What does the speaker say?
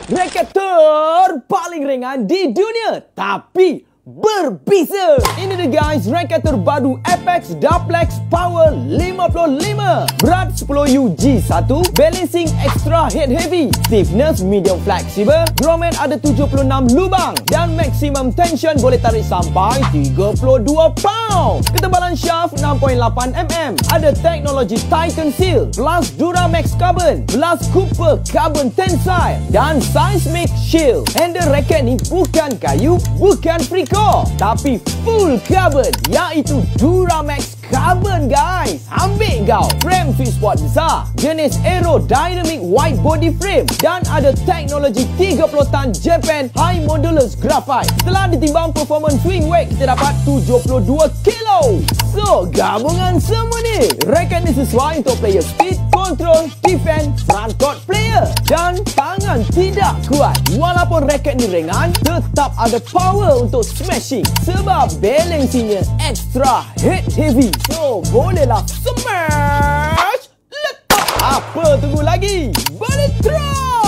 Raket terpaling ringan di dunia, tapi berbeza. Ini dia guys, raket terbaru Apex Duplex Power 55. Berat 10 UG1, balancing extra head heavy, stiffness medium flexible, grommet ada 76 lubang dan maximum tension boleh tarik sampai 32 pound. Ketebalan shaft 6.8 mm, ada teknologi Titan Seal plus Duramax Carbon plus Cooper Carbon Tensile dan Seismic Shield. Handle raket ni bukan kayu, bukan Frico, tapi full carbon, iaitu Duramax Carbon guys. Ambil kau. Frame sweet spot besar, jenis aerodynamic wide body frame dan ada teknologi 30 tan Japan High Modulus Graphite. Setelah ditimbang performance swing weight, kita dapat 72 kilo. So, gabungan semua ni, raket ni sesuai untuk player speed, control, defense, front court player dan tangan tidak kuat. Walaupun raket ni ringan, tetap ada power untuk smashing sebab balancingnya extra head heavy. So, bolehlah smash. Letak. Apa tunggu lagi? Balik terus.